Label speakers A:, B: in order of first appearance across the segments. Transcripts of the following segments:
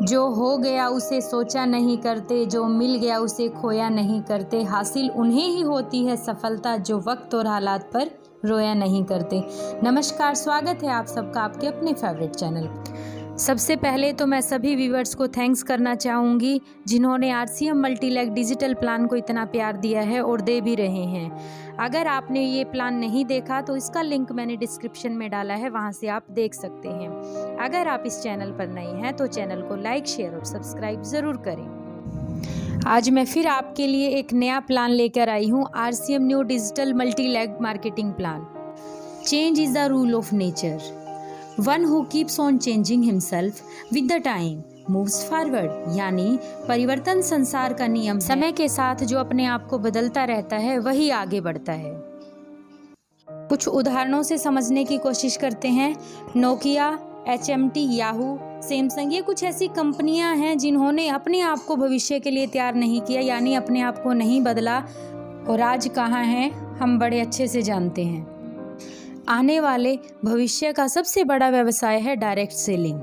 A: जो हो गया उसे सोचा नहीं करते, जो मिल गया उसे खोया नहीं करते। हासिल उन्हें ही होती है सफलता जो वक्त और हालात पर रोया नहीं करते। नमस्कार, स्वागत है आप सबका आपके अपने फेवरेट चैनल। सबसे पहले तो मैं सभी व्यूअर्स को थैंक्स करना चाहूँगी जिन्होंने आरसीएम मल्टीलैग डिजिटल प्लान को इतना प्यार दिया है और दे भी रहे हैं। अगर आपने ये प्लान नहीं देखा तो इसका लिंक मैंने डिस्क्रिप्शन में डाला है, वहाँ से आप देख सकते हैं। अगर आप इस चैनल पर नए हैं तो चैनल को लाइक, शेयर और सब्सक्राइब ज़रूर करें। आज मैं फिर आपके लिए एक नया प्लान लेकर आई हूँ, RCM new digital multilevel marketing plan. Change is the rule of nature, one who keeps on changing himself with the time moves forward. यानी परिवर्तन संसार का नियम, समय के साथ जो अपने आप को बदलता रहता है वही आगे बढ़ता है। कुछ उदाहरणों से समझने की कोशिश करते हैं। नोकिया, HMT, याहू, सैमसंग, ये कुछ ऐसी कंपनियां हैं जिन्होंने अपने आप को भविष्य के लिए तैयार नहीं किया, यानी अपने आप को नहीं बदला, और आज कहाँ हैं हम बड़े अच्छे से जानते हैं। आने वाले भविष्य का सबसे बड़ा व्यवसाय है डायरेक्ट सेलिंग।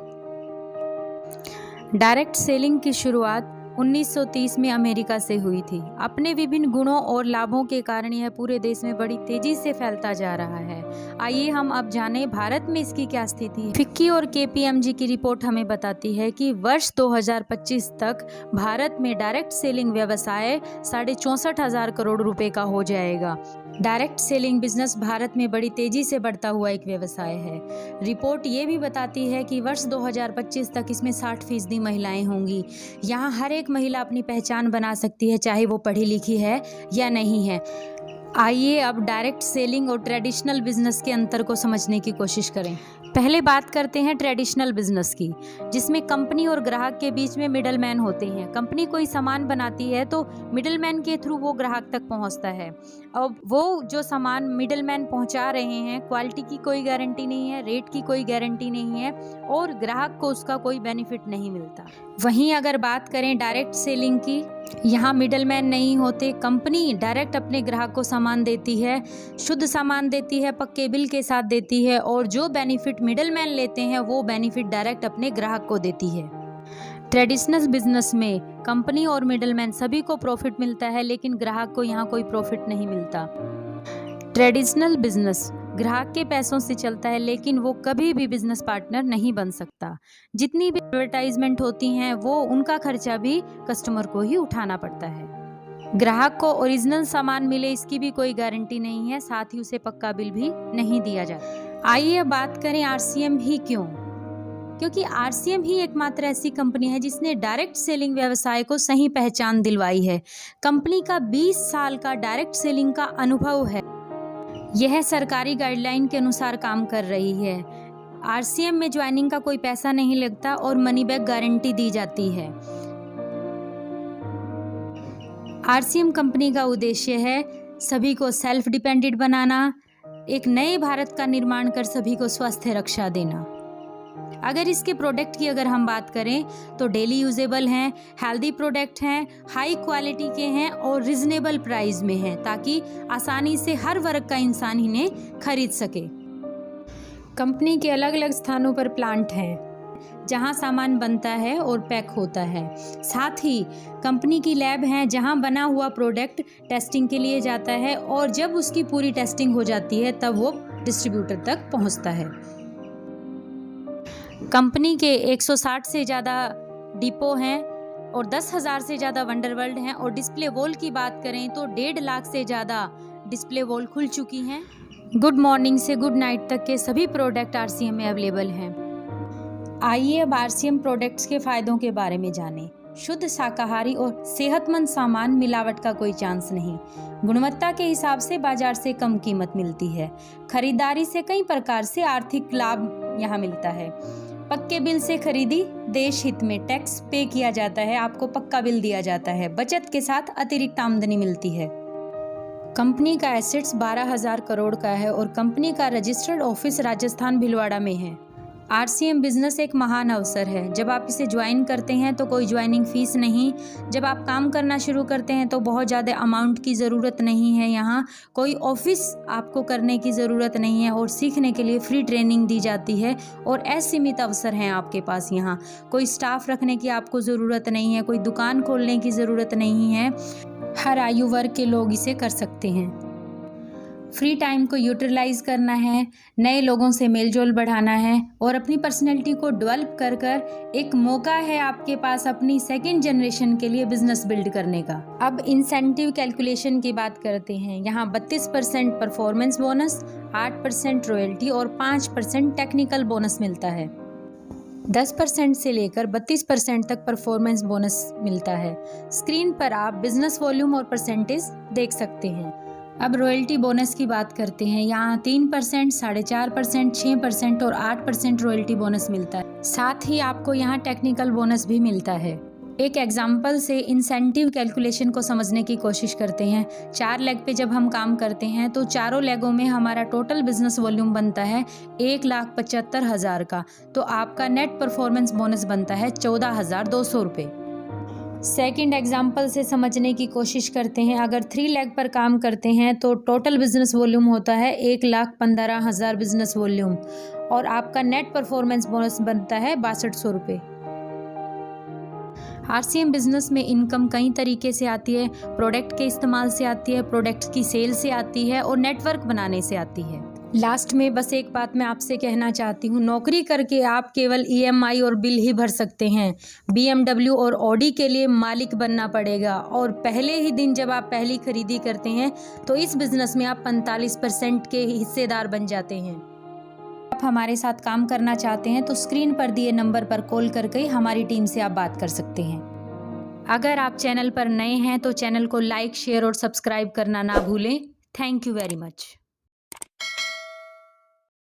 A: डायरेक्ट सेलिंग की शुरुआत 1930 में अमेरिका से हुई थी। अपने विभिन्न गुणों और लाभों के कारण यह पूरे देश में बड़ी तेजी से फैलता जा रहा है। आइए हम अब जानें भारत में इसकी क्या स्थिति है। फिक्की और KPMG की रिपोर्ट हमें बताती है कि वर्ष 2025 तक भारत में डायरेक्ट सेलिंग व्यवसाय 64,500 करोड़ रुपए का हो जाएगा। डायरेक्ट सेलिंग बिजनेस भारत में बड़ी तेजी से बढ़ता हुआ एक व्यवसाय है। रिपोर्ट ये भी बताती है कि वर्ष 2025 तक इसमें 60% महिलाएं होंगी। यहाँ हर एक महिला अपनी पहचान बना सकती है, चाहे वो पढ़ी लिखी है या नहीं है। आइए अब डायरेक्ट सेलिंग और ट्रेडिशनल बिजनेस के अंतर को समझने की कोशिश करें। पहले बात करते हैं ट्रेडिशनल बिजनेस की, जिसमें कंपनी और ग्राहक के बीच में मिडल मैन होते हैं। कंपनी कोई सामान बनाती है तो मिडल मैन के थ्रू वो ग्राहक तक पहुंचता है। अब वो जो सामान मिडल मैन पहुंचा रहे हैं, क्वालिटी की कोई गारंटी नहीं है, रेट की कोई गारंटी नहीं है और ग्राहक को उसका कोई बेनिफिट नहीं मिलता। वहीं अगर बात करें डायरेक्ट सेलिंग की, यहाँ मिडल मैन नहीं होते। कंपनी डायरेक्ट अपने ग्राहक को सामान देती है, शुद्ध सामान देती है, पक्के बिल के साथ देती है, और जो बेनिफिट मिडल मैन लेते हैं वो बेनिफिट डायरेक्ट अपने ग्राहक को देती है। ट्रेडिशनल बिजनेस में कंपनी और मिडल मैन सभी को प्रॉफिट मिलता है, लेकिन ग्राहक को यहाँ कोई प्रॉफिट नहीं मिलता। ट्रेडिशनल बिजनेस ग्राहक के पैसों से चलता है, लेकिन वो कभी भी बिजनेस पार्टनर नहीं बन सकता। जितनी भी एडवर्टाइजमेंट होती हैं वो उनका खर्चा भी कस्टमर को ही उठाना पड़ता है। ग्राहक को ओरिजिनल सामान मिले इसकी भी कोई गारंटी नहीं है, साथ ही उसे पक्का बिल भी नहीं दिया जाता। आइए बात करें आरसीएम ही क्यों। क्योंकि आरसीएम ही एकमात्र ऐसी कंपनी है जिसने डायरेक्ट सेलिंग व्यवसाय को सही पहचान दिलवाई है। कंपनी का 20 साल का डायरेक्ट सेलिंग का अनुभव है। यह सरकारी गाइडलाइन के अनुसार काम कर रही है। आरसीएम में ज्वाइनिंग का कोई पैसा नहीं लगता और मनी बैक गारंटी दी जाती है। आरसीएम कंपनी का उद्देश्य है सभी को सेल्फ डिपेंडेंट बनाना, एक नए भारत का निर्माण कर सभी को स्वास्थ्य रक्षा देना। अगर इसके प्रोडक्ट की अगर हम बात करें तो डेली यूजेबल हैं, हेल्दी प्रोडक्ट हैं, हाई क्वालिटी के हैं और रिजनेबल प्राइस में हैं, ताकि आसानी से हर वर्ग का इंसान इन्हें खरीद सके। कंपनी के अलग अलग स्थानों पर प्लांट हैं जहां सामान बनता है और पैक होता है। साथ ही कंपनी की लैब हैं जहां बना हुआ प्रोडक्ट टेस्टिंग के लिए जाता है और जब उसकी पूरी टेस्टिंग हो जाती है तब वो डिस्ट्रीब्यूटर तक पहुंचता है। कंपनी के 160 से ज़्यादा डिपो हैं और 10,000 से ज़्यादा वंडर वर्ल्ड हैं, और डिस्प्ले वॉल की बात करें तो 1.5 लाख से ज़्यादा डिस्प्ले वॉल खुल चुकी हैं। गुड मॉर्निंग से गुड नाइट तक के सभी प्रोडक्ट आरसीएम में अवेलेबल हैं। आइए अब आरसीएम प्रोडक्ट्स के फ़ायदों के बारे में जानें। शुद्ध शाकाहारी और सेहतमंद सामान, मिलावट का कोई चांस नहीं। गुणवत्ता के हिसाब से बाजार से कम कीमत मिलती है। खरीदारी से कई प्रकार से आर्थिक लाभ यहाँ मिलता है। पक्के बिल से खरीदी, देश हित में टैक्स पे किया जाता है, आपको पक्का बिल दिया जाता है, बचत के साथ अतिरिक्त आमदनी मिलती है। कंपनी का एसेट्स 12,000 करोड़ का है और कंपनी का रजिस्टर्ड ऑफिस राजस्थान भिलवाड़ा में है। RCM बिज़नेस एक महान अवसर है। जब आप इसे ज्वाइन करते हैं तो कोई ज्वाइनिंग फ़ीस नहीं। जब आप काम करना शुरू करते हैं तो बहुत ज़्यादा अमाउंट की ज़रूरत नहीं है। यहाँ कोई ऑफ़िस आपको करने की ज़रूरत नहीं है और सीखने के लिए फ्री ट्रेनिंग दी जाती है और असीमित अवसर हैं आपके पास। यहाँ कोई स्टाफ रखने की आपको ज़रूरत नहीं है, कोई दुकान खोलने की ज़रूरत नहीं है। हर आयु वर्ग के लोग इसे कर सकते हैं। फ्री टाइम को यूटिलाइज़ करना है, नए लोगों से मेलजोल बढ़ाना है और अपनी पर्सनैलिटी को डेवलप कर कर एक मौका है आपके पास अपनी सेकंड जनरेशन के लिए बिजनेस बिल्ड करने का। अब इंसेंटिव कैलकुलेशन की बात करते हैं। यहाँ 32% परफॉर्मेंस बोनस, 8% रॉयल्टी और 5% टेक्निकल बोनस मिलता है। 10% से लेकर 32% तक परफॉर्मेंस बोनस मिलता है। स्क्रीन पर आप बिजनेस वॉल्यूम और परसेंटेज देख सकते हैं। अब रॉयल्टी बोनस की बात करते हैं। यहाँ 3%, 4.5%, 6% और 8% रॉयल्टी बोनस मिलता है। साथ ही आपको यहाँ टेक्निकल बोनस भी मिलता है। एक एग्जाम्पल से इंसेंटिव कैलकुलेशन को समझने की कोशिश करते हैं। 4 लेग पे जब हम काम करते हैं तो चारों लेगों में हमारा टोटल बिजनेस वॉल्यूम बनता है 1,75,000 का, तो आपका नेट परफॉर्मेंस बोनस बनता है 14,200 रुपये। सेकंड एग्जाम्पल से समझने की कोशिश करते हैं। अगर 3 लेग पर काम करते हैं तो टोटल बिजनेस वॉल्यूम होता है 1,15,000 बिजनेस वॉल्यूम और आपका नेट परफॉर्मेंस बोनस बनता है 6200 रुपये। RCM बिजनेस में इनकम कई तरीके से आती है। प्रोडक्ट के इस्तेमाल से आती है, प्रोडक्ट की सेल से आती है और नेटवर्क बनाने से आती है। लास्ट में बस एक बात मैं आपसे कहना चाहती हूँ, नौकरी करके आप केवल EMI और बिल ही भर सकते हैं। BMW और ऑडी के लिए मालिक बनना पड़ेगा और पहले ही दिन जब आप पहली खरीदी करते हैं तो इस बिज़नेस में आप 45% के हिस्सेदार बन जाते हैं। आप हमारे साथ काम करना चाहते हैं तो स्क्रीन पर दिए नंबर पर कॉल करके हमारी टीम से आप बात कर सकते हैं। अगर आप चैनल पर नए हैं तो चैनल को लाइक, शेयर और सब्सक्राइब करना ना भूलें। Thank you very much.